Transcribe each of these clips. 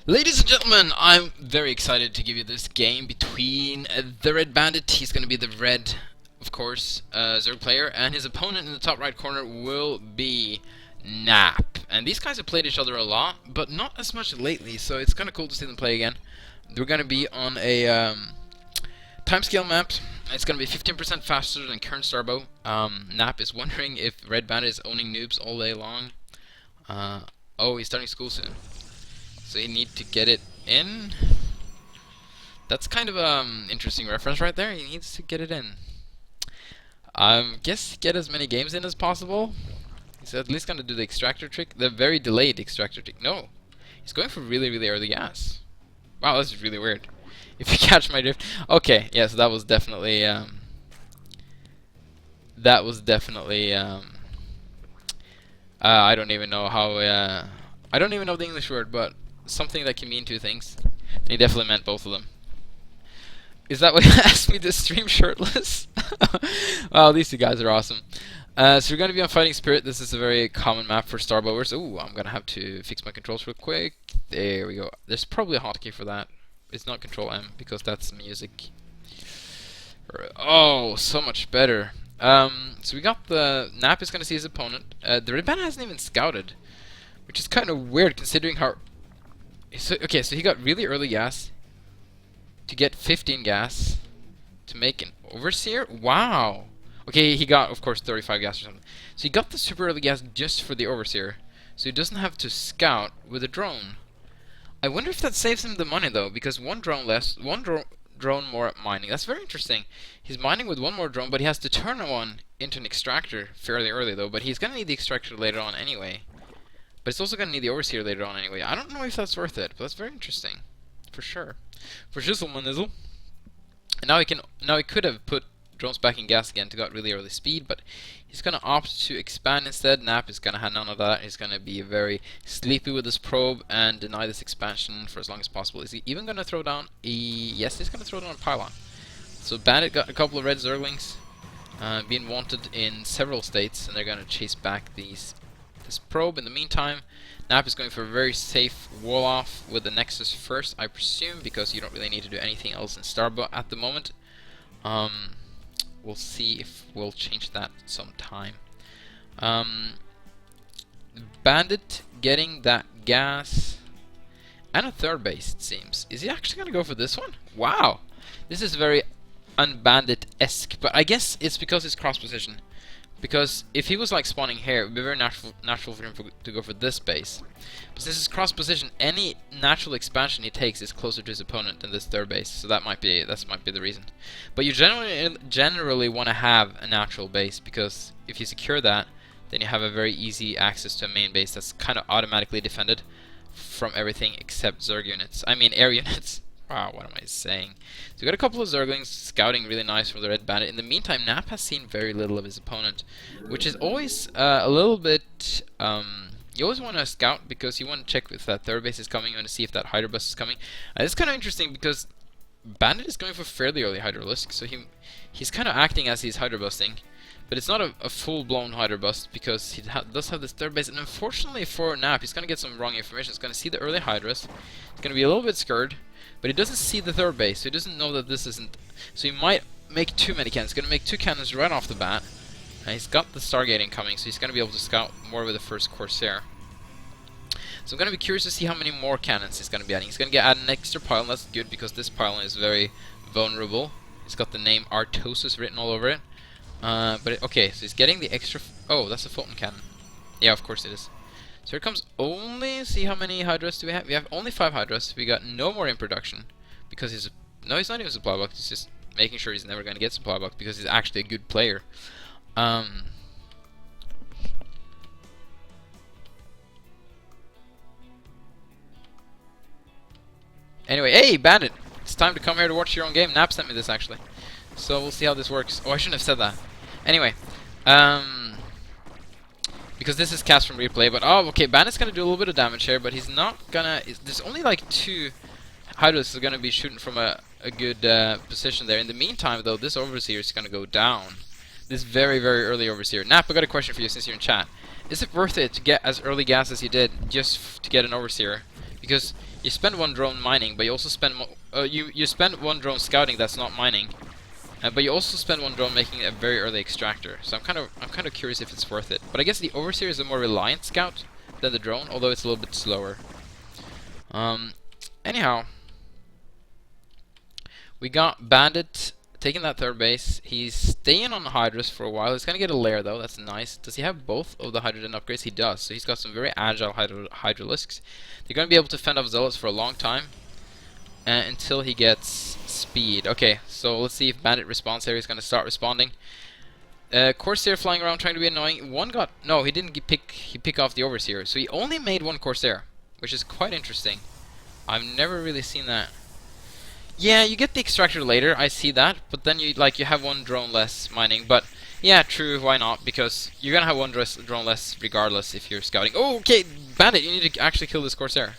Ladies and gentlemen, I'm very excited to give you this game between the Red Bandit, he's going to be the red, of course, Zerg player, and his opponent in the top right corner will be Nap. And these guys have played each other a lot, but not as much lately, so it's kind of cool to see them play again. They're going to be on a timescale map. It's going to be 15% faster than current Starbow. Nap is wondering if Red Bandit is owning noobs all day long. Oh, he's starting school soon. So you need to get it in. That's kind of interesting reference right there. He needs to get it in. Guess get as many games in as possible. He's at least gonna do the extractor trick, the very delayed extractor trick. No, he's going for really, really early gas. Wow, that's really weird. If you catch my drift. Okay, yeah. So that was definitely. I don't even know how. I don't even know the English word, but something that can mean two things. And he definitely meant both of them. Is that what he asked me to stream shirtless? Wow, these two guys are awesome. So we're going to be on Fighting Spirit. This is a very common map for Starbowers. Ooh, I'm going to have to fix my controls real quick. There we go. There's probably a hotkey for that. It's not Control M, because that's music. Oh, so much better. So we got the Nap is going to see his opponent. The Red Bandit hasn't even scouted, which is kind of weird considering how... Okay, so he got really early gas to get 15 gas to make an Overseer? Wow! Okay, he got, of course, 35 gas or something. So he got the super early gas just for the Overseer, so he doesn't have to scout with a drone. I wonder if that saves him the money, though, because one drone less, drone more at mining. That's very interesting. He's mining with one more drone, but he has to turn one into an extractor fairly early, though. But he's going to need the extractor later on anyway. But it's also going to need the Overseer later on anyway. I don't know if that's worth it, but that's very interesting. For sure. For shizzle manizzle. And now he could have put drones back in gas again to got really early speed, but he's going to opt to expand instead. Nap is going to have none of that. He's going to be very sleepy with his probe and deny this expansion for as long as possible. Is he even going to throw down a... Yes, he's going to throw down a pylon. So Bandit got a couple of red Zerglings being wanted in several states, and they're going to chase back this probe. In the meantime, Nap is going for a very safe wall off with the Nexus first, I presume, because you don't really need to do anything else in Starbow at the moment. We'll see if we'll change that sometime. Bandit getting that gas and a third base, it seems. Is he actually going to go for this one? Wow! This is very unbandit-esque, but I guess it's because it's cross position. Because if he was like spawning here, it would be very natural for him to go for this base. But since it's cross position, any natural expansion he takes is closer to his opponent than this third base. So that might be the reason. But you generally want to have a natural base, because if you secure that, then you have a very easy access to a main base that's kind of automatically defended from everything except Zerg units. I mean air units. Wow, what am I saying? So we got a couple of Zerglings scouting really nice from the Red Bandit. In the meantime, Nap has seen very little of his opponent, which is always a little bit... you always want to scout because you want to check if that third base is coming. You want to see if that Hydro Bust is coming. It's kind of interesting because Bandit is going for fairly early Hydrolisk, so he's kind of acting as he's Hydro Busting. But it's not a full-blown Hydro Bust because he does have this third base. And unfortunately for Nap, he's going to get some wrong information. He's going to see the early Hydras. He's going to be a little bit scared. But he doesn't see the third base, so he doesn't know that this isn't... So he might make too many cannons. He's going to make 2 cannons right off the bat. And he's got the Stargating coming, so he's going to be able to scout more with the first Corsair. So I'm going to be curious to see how many more cannons he's going to be adding. He's going to add an extra pylon. That's good, because this pylon is very vulnerable. It's got the name Artosis written all over it. Okay, so he's getting the extra... Oh, that's a Fulton cannon. Yeah, of course it is. So here comes only, see how many Hydras do we have? We have only 5 Hydras. We got no more in production. Because he's... No, he's not even supply box. He's just making sure he's never going to get supply box because he's actually a good player. Anyway, hey, Bandit! It's time to come here to watch your own game. Nap sent me this, actually. So we'll see how this works. Oh, I shouldn't have said that. Anyway, because this is cast from replay, but oh, okay, Bandit's gonna do a little bit of damage here, but he's not gonna... There's only like 2 Hydras are gonna be shooting from a good position there. In the meantime, though, this Overseer is gonna go down. This very, very early Overseer. Nap, I got a question for you since you're in chat. Is it worth it to get as early gas as you did just to get an Overseer? because you spend one drone mining, but you also spend you spend one drone scouting that's not mining, but you also spend one drone making a very early extractor. So I'm kind of curious if it's worth it. But I guess the overseer is a more reliant scout than the drone, although it's a little bit slower. Anyhow, we got Bandit taking that third base. He's staying on Hydras for a while. He's gonna get a lair though. That's nice. Does he have both of the hydrogen upgrades? He does. So he's got some very agile hydralisks. They're gonna be able to fend off zealots for a long time until he gets speed. Okay, so let's see if Bandit responds here. He's gonna start responding. Corsair flying around trying to be annoying. One got no. He didn't pick off the overseer. So he only made one Corsair, which is quite interesting. I've never really seen that. Yeah, you get the extractor later, I see that, but then you have one drone less mining, but yeah, true, why not, because you're gonna have one drone less regardless if you're scouting. Oh, okay, Bandit, you need to actually kill this Corsair.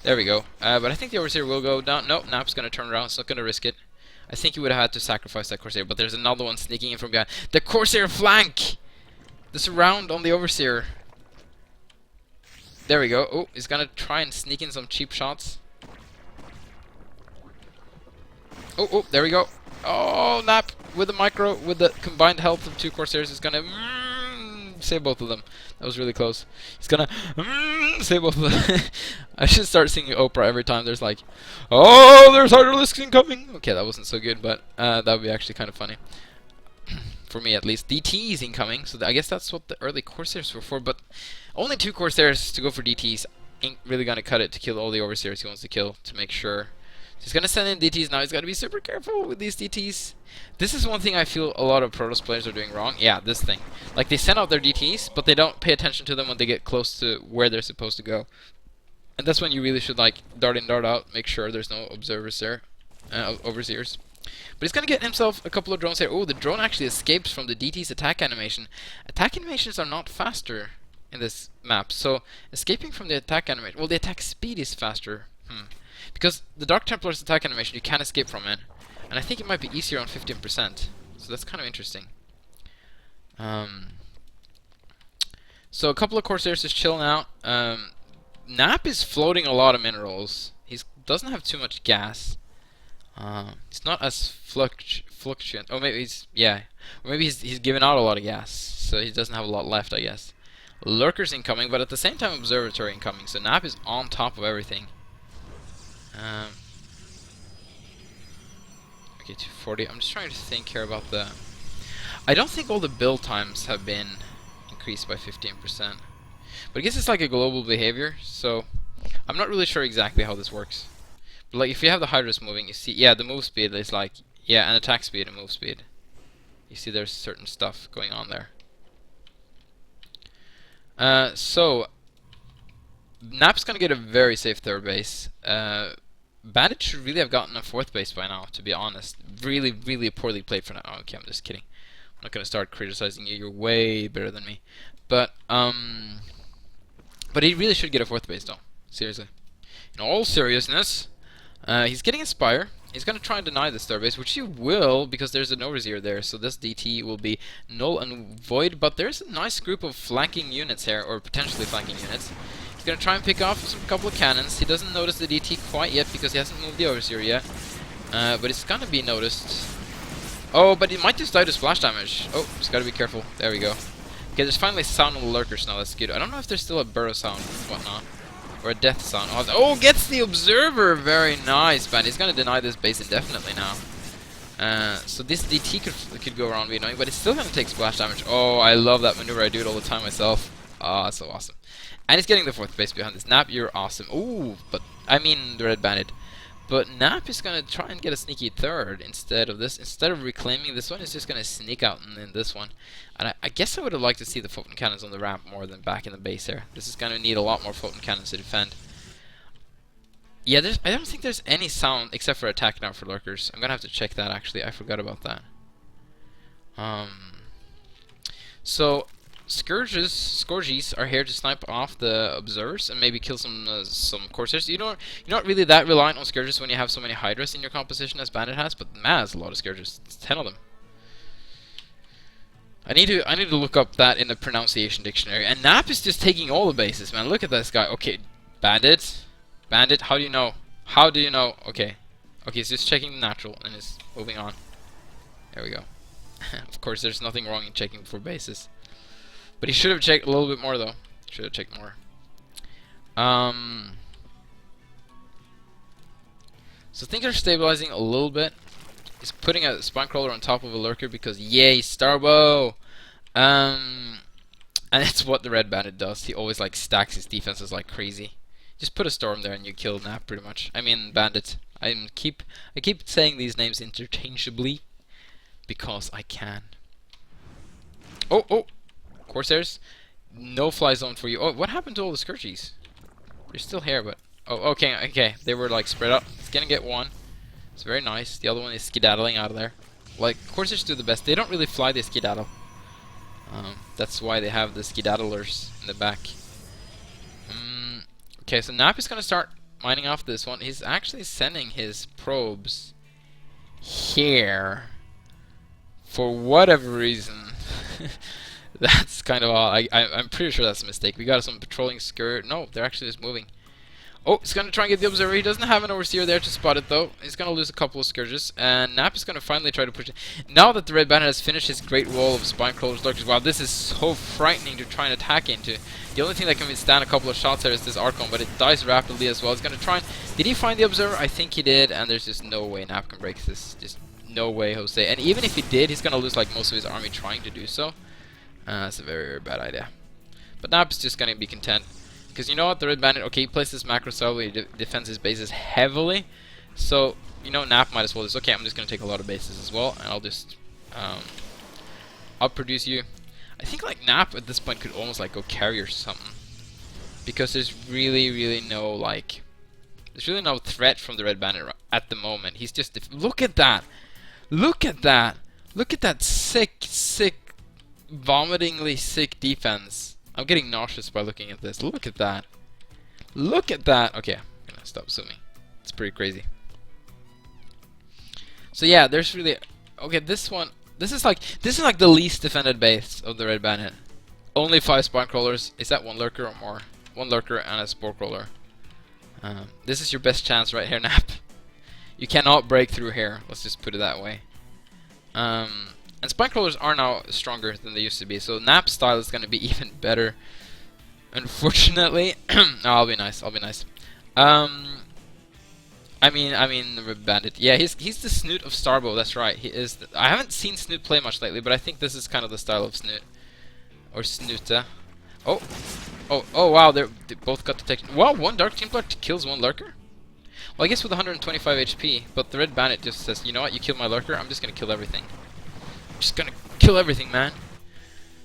There we go. But I think the Overseer will go down. No, Nap's gonna turn around, it's not gonna risk it. I think he would have had to sacrifice that Corsair, but there's another one sneaking in from behind. The Corsair flank! The surround on the Overseer. There we go. Oh, he's gonna try and sneak in some cheap shots. Oh, there we go. Oh, Nap with the micro, with the combined health of two Corsairs is gonna save both of them. That was really close. He's gonna save both of them. I should start singing Oprah every time there's like, oh, there's Hydralisks incoming. Okay, that wasn't so good, but that would be actually kind of funny. For me at least. DTs incoming, so I guess that's what the early Corsairs were for, but only two Corsairs to go for DTs ain't really gonna cut it to kill all the Overseers he wants to kill, to make sure. He's gonna send in DTs now. He's gotta be super careful with these DTs. This is one thing I feel a lot of Protoss players are doing wrong. Yeah, this thing. Like, they send out their DTs, but they don't pay attention to them when they get close to where they're supposed to go. And that's when you really should, like, dart in, dart out, make sure there's no observers there, overseers. But he's gonna get himself a couple of drones here. Oh, the drone actually escapes from the DT's attack animation. Attack animations are not faster in this map, so escaping from the attack animation... Well, the attack speed is faster. Because the Dark Templar's attack animation, you can't escape from it. And I think it might be easier on 15%. So that's kind of interesting. So a couple of Corsairs is chilling out. Nap is floating a lot of minerals. He doesn't have too much gas. He's not as fluctuant. Oh, maybe he's... Yeah. Or maybe he's giving out a lot of gas. So he doesn't have a lot left, I guess. Lurkers incoming, but at the same time Observatory incoming. So Nap is on top of everything. Okay, 240. I'm just trying to think here about the... I don't think all the build times have been increased by 15%. But I guess it's like a global behavior, so I'm not really sure exactly how this works. But like, if you have the Hydras moving, you see, yeah, the move speed is like, yeah, and attack speed and move speed. You see there's certain stuff going on there. So Nap's gonna get a very safe third base. Bandit should really have gotten a fourth base by now, to be honest. Really, really poorly played for now. Oh, okay, I'm just kidding. I'm not gonna start criticizing you. You're way better than me. But he really should get a fourth base, though. Seriously. In all seriousness, he's getting a Spire. He's gonna try and deny this third base, which he will, because there's an Overseer there. So this DT will be null and void. But there's a nice group of flanking units here, or potentially flanking units. He's gonna try and pick off a couple of cannons. He doesn't notice the DT quite yet because he hasn't moved the Overseer yet. But it's gonna be noticed. Oh, but he might just die to splash damage. Oh, just gotta be careful. There we go. Okay, there's finally sound on the Lurkers now. That's good. I don't know if there's still a burrow sound or whatnot. Or a death sound. Oh, gets the Observer! Very nice, man. He's gonna deny this base indefinitely now. So this DT could go around being annoying, but it's still gonna take splash damage. Oh, I love that maneuver. I do it all the time myself. Ah, that's so awesome. And he's getting the fourth base behind this. Nap, you're awesome. Ooh, but I mean the Red Bandit. But Nap is gonna try and get a sneaky third instead of this. Instead of reclaiming this one, he's just gonna sneak out and then this one. And I guess I would have liked to see the floating cannons on the ramp more than back in the base here. This is gonna need a lot more floating cannons to defend. Yeah, I don't think there's any sound except for attack now for Lurkers. I'm gonna have to check that actually. I forgot about that. So Scourges are here to snipe off the observers and maybe kill some Corsairs. You're not really that reliant on Scourges when you have so many Hydras in your composition as Bandit has, but man, has a lot of Scourges. It's 10 of them. I need to look up that in the pronunciation dictionary. And Nap is just taking all the bases, man. Look at this guy. Okay, Bandit. Bandit, how do you know? How do you know? Okay. Okay, he's just checking the natural and is moving on. There we go. Of course, there's nothing wrong in checking for bases. But he should have checked a little bit more, though. Should have checked more. So things are stabilizing a little bit. He's putting a spine crawler on top of a lurker because, yay, Starbow! And it's what the Red Bandit does. He always like stacks his defenses like crazy. Just put a storm there and you kill Nap pretty much. I mean, Bandit. I keep saying these names interchangeably because I can. Oh! Corsairs, no fly zone for you. Oh, what happened to all the Scourgies? They're still here, but okay. They were like spread out. It's gonna get one. It's very nice. The other one is skedaddling out of there. Like Corsairs do the best. They don't really fly; they skedaddle. That's why they have the skedaddlers in the back. Okay, so Nap is gonna start mining off this one. He's actually sending his probes here for whatever reason. That's kind of odd. I'm pretty sure that's a mistake. We got some patrolling skirt. No, they're actually just moving. Oh, he's going to try and get the observer. He doesn't have an overseer there to spot it, though. He's going to lose a couple of scourges. And Nap is going to finally try to push it. Now that the Red Bandit has finished his great wall of spine crawlers, lurkers, wow, this is so frightening to try and attack into. The only thing that can withstand a couple of shots here is this Archon, but it dies rapidly as well. He's going to try and... Did he find the observer? I think he did, and there's just no way Nap can break this. Just no way, Jose. And even if he did, he's going to lose like most of his army trying to do so. That's a very, very bad idea. But Nap's just going to be content. Because you know what, the Red Bandit, okay, he places macro cell where he defends his bases heavily. So, you know, Nap might as well just, okay, I'm just going to take a lot of bases as well. And I'll just, outproduce you. I think, like, Nap at this point could almost, like, go carry or something. Because there's really, really no, like, there's really no threat from the Red Bandit at the moment. He's just, look at that! Look at that! Look at that sick, vomitingly sick defense. I'm getting nauseous by looking at this. Look at that. Look at that. Okay, I'm gonna stop zooming. It's pretty crazy. So yeah, there's really okay. This is like the least defended base of the Red Bandit. Only 5 spine crawlers. Is that 1 lurker or more? 1 lurker and a spore crawler. This is your best chance right here, Nap. You cannot break through here. Let's just put it that way. And spine crawlers are now stronger than they used to be, so Nap's style is going to be even better. Unfortunately, oh, I'll be nice. I mean the Red Bandit. Yeah, he's the Snoot of Starbow. That's right. He is. I haven't seen Snoot play much lately, but I think this is kind of the style of Snoot or Snoota. Oh, wow! They both got detection. Wow, 1 Dark Team Player kills 1 lurker. Well, I guess with 125 HP, but the Red Bandit just says, you know what? You killed my lurker. I'm just gonna kill everything. Just gonna kill everything, man.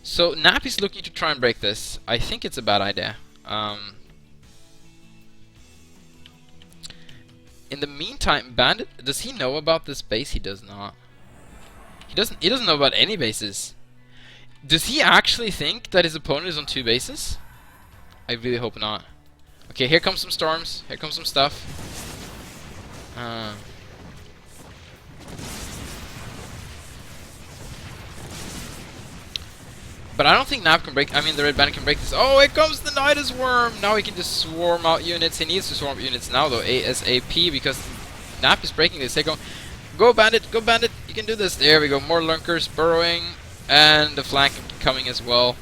So Nap is looking to try and break this. I think it's a bad idea. In the meantime, Bandit, does he know about this base? He does not. He doesn't know about any bases. Does he actually think that his opponent is on 2 bases? I really hope not. Okay, here comes some storms. Here comes some stuff. But I don't think Nap can break. I mean, the Red Bandit can break this. Oh, here comes the Nidus Worm! Now he can just swarm out units. He needs to swarm units now, though, ASAP, because Nap is breaking this. Hey, go Bandit! Go Bandit! You can do this. There we go. More Lurkers burrowing, and the flank coming as well.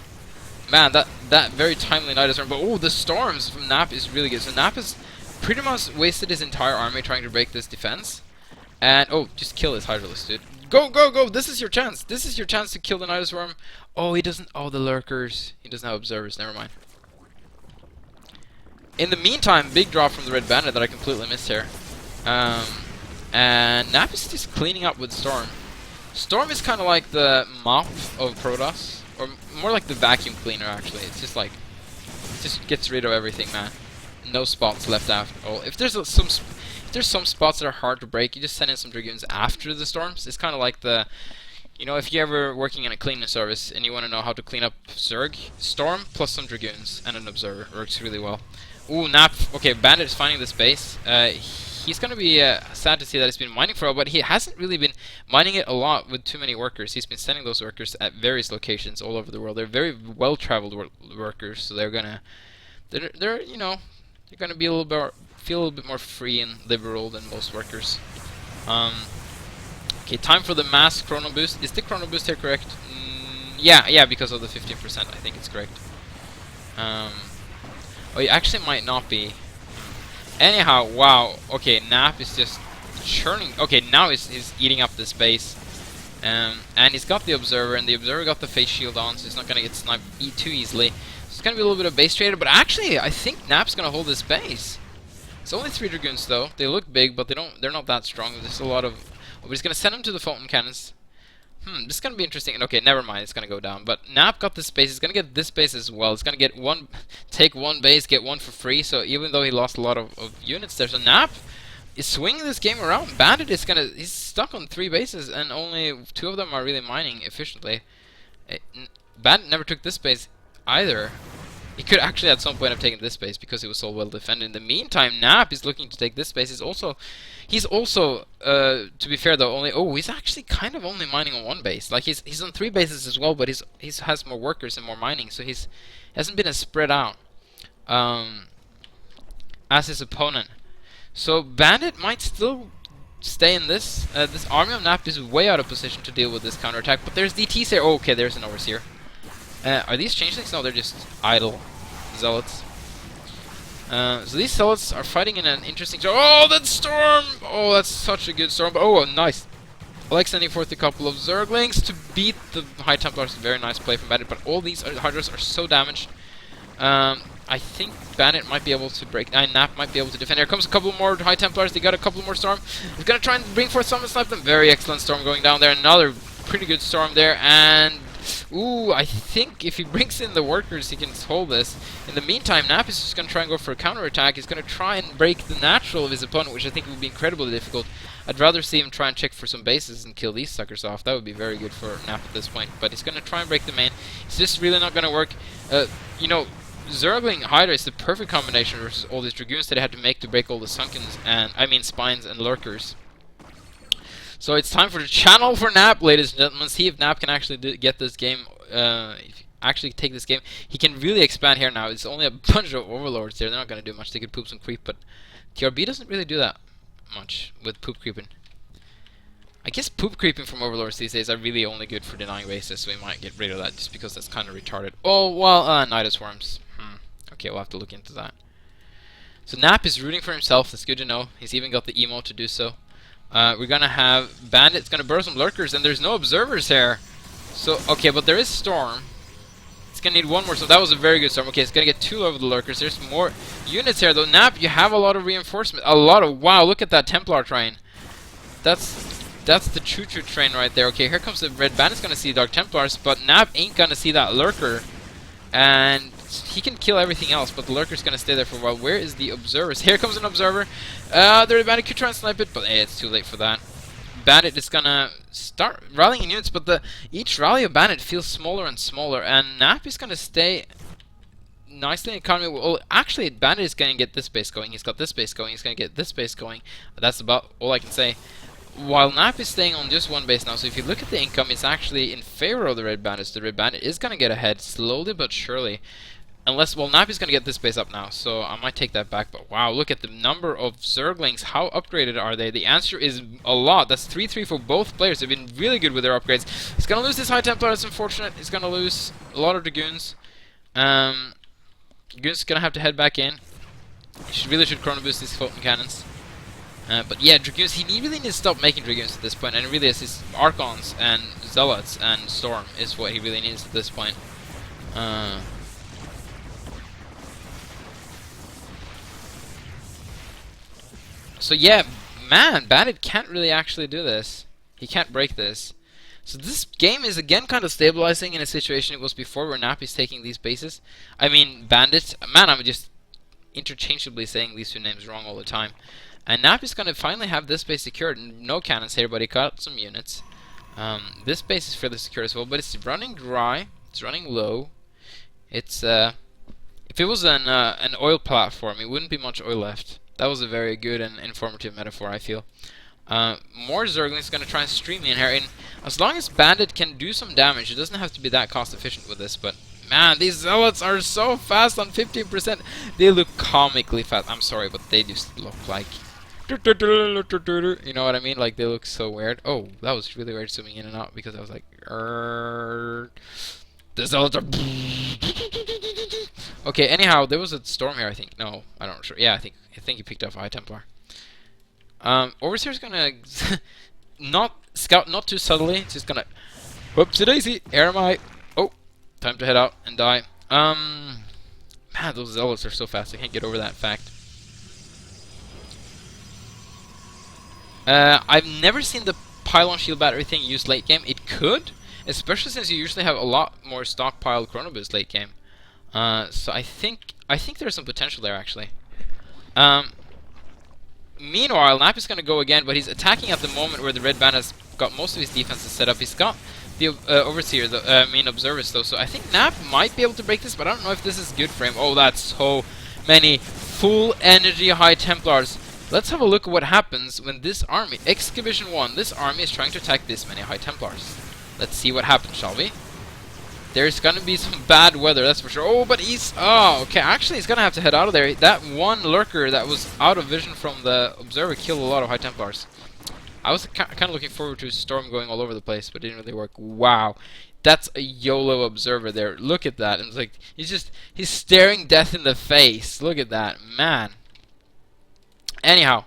Man, that very timely Nidus Worm. But oh, the storms from Nap is really good. So Nap has pretty much wasted his entire army trying to break this defense. And oh, just kill his Hydralisk, dude. Go! This is your chance. This is your chance to kill the Nidus Worm. Oh, he doesn't. Oh, the lurkers. He doesn't have observers. Never mind. In the meantime, big drop from the Red Bandit that I completely missed here. And Nap is just cleaning up with Storm. Storm is kind of like the mop of Protoss, or more like the vacuum cleaner. Actually, it's just like just gets rid of everything, man. No spots left after. Oh, if there's some spots that are hard to break, you just send in some Dragoons after the storms. It's kind of like the, you know, if you're ever working in a cleaning service and you want to know how to clean up Zerg, Storm plus some Dragoons and an Observer works really well. Ooh, Nap. Okay, Bandit is finding this base. He's going to be sad to see that he's been mining for a while, but he hasn't really been mining it a lot with too many workers. He's been sending those workers at various locations all over the world. They're very well-traveled workers, so they're you know, they're going to be a little bit feel a little bit more free and liberal than most workers. Okay, time for the mass chrono boost. Is the chrono boost here correct? Yeah, because of the 15%, I think it's correct. Oh, it actually might not be. Anyhow, wow. Okay, Nap is just churning. Okay, now he's eating up the space. And he's got the Observer, and the Observer got the face shield on, so he's not going to get sniped too easily. So it's going to be a little bit of base trader, but actually, I think Nap's going to hold this base. It's only 3 Dragoons, though. They look big, but they're not that strong. There's a lot of... Oh, but he's going to send them to the Photon Cannons. This is going to be interesting. Okay, never mind. It's going to go down. But Nap got this base. He's going to get this base as well. It's going to get one... Take one base, get one for free. So even though he lost a lot of units there, so Nap is swinging this game around. Bandit is going to... He's stuck on 3 bases, and only 2 of them are really mining efficiently. Bandit never took this base either. He could actually at some point have taken this base because it was so well defended. In the meantime, Nap is looking to take this base. He's also, to be fair though, he's actually kind of only mining on 1 base. Like he's on 3 bases as well, but he has more workers and more mining, so he hasn't been as spread out as his opponent. So Bandit might still stay in this. This army of Nap is way out of position to deal with this counterattack, but there's DTs here. Oh, okay, there's an Overseer. Are these changelings? No, they're just idle zealots. So these zealots are fighting in an interesting... Oh, that storm! Oh, that's such a good storm. Oh, nice. I like sending forth a couple of Zerglings to beat the High Templars. Very nice play from Bandit, but all these Hydras are so damaged. I think Bandit might be able to break... Nap might be able to defend. Here comes a couple more High Templars. They got a couple more storm. He's going to try and bring forth some and snipe them. Very excellent storm going down there. Another pretty good storm there, and... Ooh, I think if he brings in the workers, he can hold this. In the meantime, Nap is just going to try and go for a counterattack. He's going to try and break the natural of his opponent, which I think would be incredibly difficult. I'd rather see him try and check for some bases and kill these suckers off. That would be very good for Nap at this point. But he's going to try and break the main. It's just really not going to work. You know, Zergling Hydra is the perfect combination versus all these Dragoons that he had to make to break all the Sunkens, and Spines and Lurkers. So it's time for the channel for Nap, ladies and gentlemen. See if Nap can actually get this game, actually take this game. He can really expand here now. It's only a bunch of overlords there. They're not going to do much. They could poop some creep, but TRB doesn't really do that much with poop creeping. I guess poop creeping from overlords these days are really only good for denying bases, so we might get rid of that just because that's kind of retarded. Oh, well, Nidus Worms. Okay, we'll have to look into that. So Nap is rooting for himself. That's good to know. He's even got the emo to do so. We're gonna have Bandit's gonna burst some Lurkers, and there's no Observers here. So, okay, but there is Storm. It's gonna need 1 more, so that was a very good Storm. Okay, it's gonna get 2 over the Lurkers. There's more units here, though. Nap, you have a lot of reinforcement. Wow, look at that Templar train. That's the choo-choo train right there. Okay, here comes the Red Bandit's gonna see Dark Templars, but Nap ain't gonna see that Lurker. And he can kill everything else, but the Lurker's gonna stay there for a while. Where is the Observers? Here comes an Observer. The Red Bandit could try and snipe it, but it's too late for that. Bandit is gonna start rallying units, but each rally of Bandit feels smaller and smaller, and Nap is gonna stay nicely in economy. Well, actually, Bandit is gonna get this base going. He's got this base going. He's gonna get this base going. That's about all I can say. While Nap is staying on just 1 base now, so if you look at the income, it's actually in favor of the Red Bandits. The Red Bandit is gonna get ahead slowly but surely. Unless, well, Nap is going to get this base up now, so I might take that back. But wow, look at the number of Zerglings. How upgraded are they? The answer is a lot. That's 3-3 for both players. They've been really good with their upgrades. He's going to lose this High Templar. That's unfortunate. He's going to lose a lot of Dragoons. Dragoons going to have to head back in. He really should chrono boost these Photon Cannons. But yeah, Dragoons, he really needs to stop making Dragoons at this point. And it really is his Archons and Zealots and Storm is what he really needs at this point. So yeah, man, Bandit can't really actually do this. He can't break this. So this game is again kind of stabilizing in a situation it was before where Nap is taking these bases. I mean, Bandit. Man, I'm just interchangeably saying these 2 names wrong all the time. And Nap is going to finally have this base secured. No cannons here, but he cut some units. This base is fairly secure as well, but it's running dry. It's running low. It's if it was an oil platform, it wouldn't be much oil left. That was a very good and informative metaphor, I feel. More Zerglings going to try and stream in here. And as long as Bandit can do some damage, it doesn't have to be that cost efficient with this, but Man, these zealots are so fast on 15%. They look comically fast. I'm sorry, but they just look like... You know what I mean? Like, they look so weird. Oh, that was really weird zooming in and out because I was like... The zealots are... Okay, anyhow, there was a storm here, I think. No, I don't sure. Yeah, I think he picked up High Templar. Overseer's gonna... not scout, not too subtly. Just gonna... Whoopsie daisy! Here am I! Oh! Time to head out and die. Man, those zealots are so fast. I can't get over that fact. I've never seen the pylon shield battery thing used late game. It could, especially since you usually have a lot more stockpiled chronoboost late game. So I think there's some potential there actually. Meanwhile, Nap is going to go again, but he's attacking at the moment where the red band has got most of his defenses set up. He's got the overseer, the observers though, so I think Nap might be able to break this, but I don't know if this is good for him. Oh, that's so many full energy High Templars. Let's have a look at what happens when this army, Excavation 1, this army is trying to attack this many High Templars. Let's see what happens, shall we? There's gonna be some bad weather, that's for sure. Oh, but he's... Oh, okay, actually he's gonna have to head out of there. That one lurker that was out of vision from the observer killed a lot of High Templars. I was kind of looking forward to a storm going all over the place, but it didn't really work. Wow. That's a YOLO observer there. Look at that. And it's like, he's staring death in the face. Look at that. Man. Anyhow,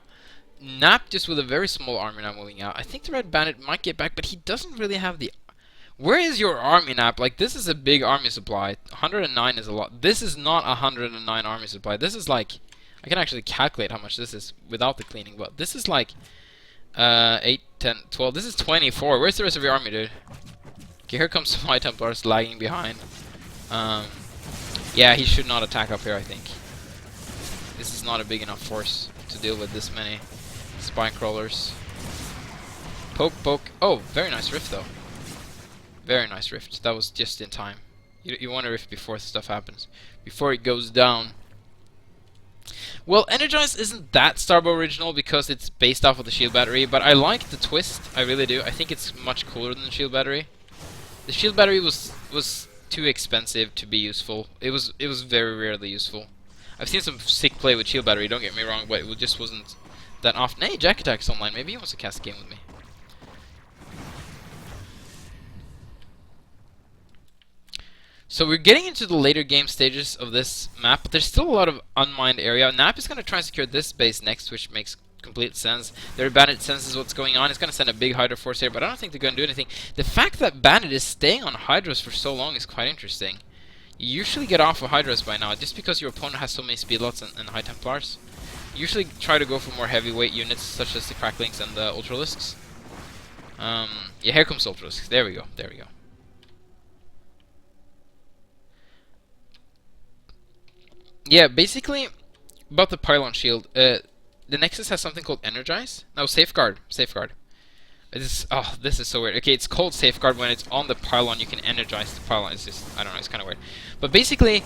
Nap just with a very small army now moving out. I think the Red Bandit might get back, but he doesn't really have the... Where is your army, Nap? Like, this is a big army supply. 109 is a lot. This is not 109 army supply. This is like... I can actually calculate how much this is without the cleaning, but this is like... 8, 10, 12. This is 24. Where's the rest of your army, dude? Okay, here comes some High Templars lagging behind. Yeah, he should not attack up here, I think. This is not a big enough force to deal with this many spine crawlers. Poke, poke. Oh, very nice rift, though. Very nice rift. That was just in time. You want a rift before stuff happens. Before it goes down. Well, Energize isn't that Starbow original because it's based off of the shield battery, but I like the twist. I really do. I think it's much cooler than the shield battery. The shield battery was too expensive to be useful. It was very rarely useful. I've seen some sick play with shield battery, don't get me wrong, but it just wasn't that often. Hey, Jack Attack's online. Maybe he wants to cast a game with me. So we're getting into the later game stages of this map, but there's still a lot of unmined area. Nap is going to try and secure this base next, which makes complete sense. The Bandit senses what's going on. He's going to send a big Hydra force here, but I don't think they're going to do anything. The fact that Bandit is staying on Hydras for so long is quite interesting. You usually get off of Hydras by now, just because your opponent has so many Speedlots and High Templars. You usually try to go for more heavyweight units, such as the Cracklings and the Ultralisks. Yeah, here comes Ultralisks. There we go, there we go. Yeah, basically, about the pylon shield, the Nexus has something called Energize. No, Safeguard. Safeguard. This is so weird. Okay, it's called Safeguard when it's on the pylon. You can energize the pylon. It's just, I don't know, it's kind of weird. But basically,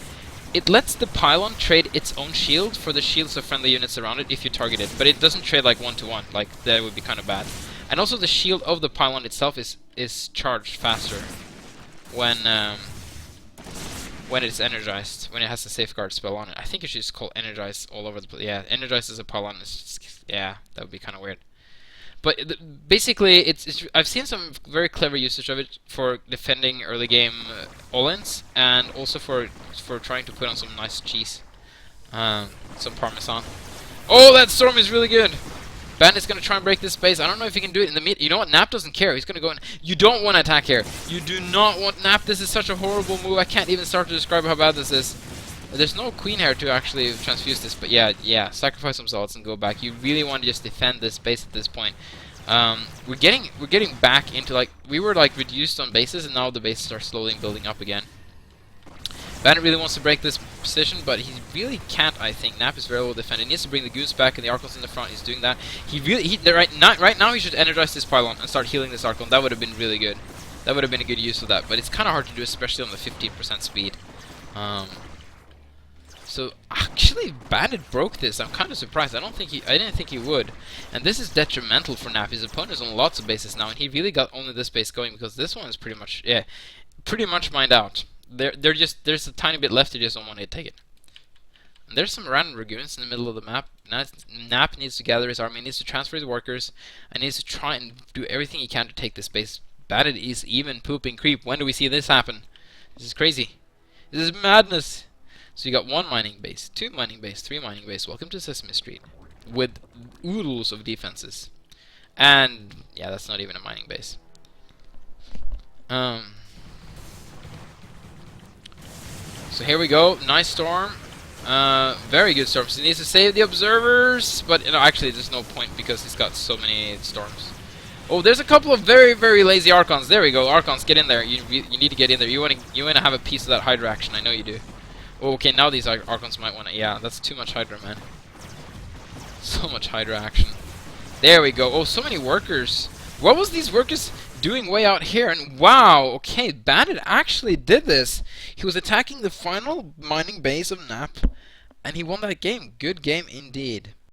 it lets the pylon trade its own shield for the shields of friendly units around it if you target it. But it doesn't trade like one-to-one. Like, that would be kind of bad. And also, the shield of the pylon itself is charged faster when it's energized, when it has a Safeguard spell on it. I think it should just call Energize all over the place. Yeah, Energize as a pylon is just, yeah, that would be kind of weird. But basically, I've seen some very clever usage of it for defending early game all-ins, and also for trying to put on some nice cheese, some Parmesan. Oh, that storm is really good. Bandit's gonna try and break this base. I don't know if he can do it in the mid. You know what? Nap doesn't care. He's gonna go in. You don't want to attack here. You do not want Nap. This is such a horrible move. I can't even start to describe how bad this is. There's no queen here to actually transfuse this, but yeah, sacrifice some zealots and go back. You really want to just defend this base at this point. We're getting back into, like, we were like reduced on bases, and now the bases are slowly building up again. Bandit really wants to break this position, but he really can't, I think. Nap is very well defended. He needs to bring the goons back and the Archons in the front. He's doing that. Right now he should energize this pylon and start healing this Archon. That would have been really good. That would have been a good use of that, but it's kind of hard to do, especially on the 15% speed. So actually, Bandit broke this. I'm kind of surprised. I didn't think he would. And this is detrimental for Nap. His opponent is on lots of bases now, and he really got only this base going because this one is pretty much mined out. there's a tiny bit left. They just don't want to take it. And there's some random dragoons in the middle of the map. Nap needs to gather his army, needs to transfer his workers, and needs to try and do everything he can to take this base. Bandit is even pooping creep. When do we see this happen? This is crazy. This is madness. So you got 1 mining base, 2 mining base, 3 mining base. Welcome to Sesame Street. With oodles of defenses. And yeah, that's not even a mining base. So here we go. Nice storm. Very good storms. He needs to save the observers, but you know, actually, there's no point because he's got so many storms. Oh, there's a couple of very, very lazy Archons. There we go. Archons, get in there. You need to get in there. You wanna have a piece of that Hydra action. I know you do. Oh, okay, now these Archons might wanna. Yeah, that's too much Hydra, man. So much Hydra action. There we go. Oh, so many workers. What was these workers doing way out here? And wow, okay, Bandit actually did this. He was attacking the final mining base of Nap, and he won that game. Good game indeed.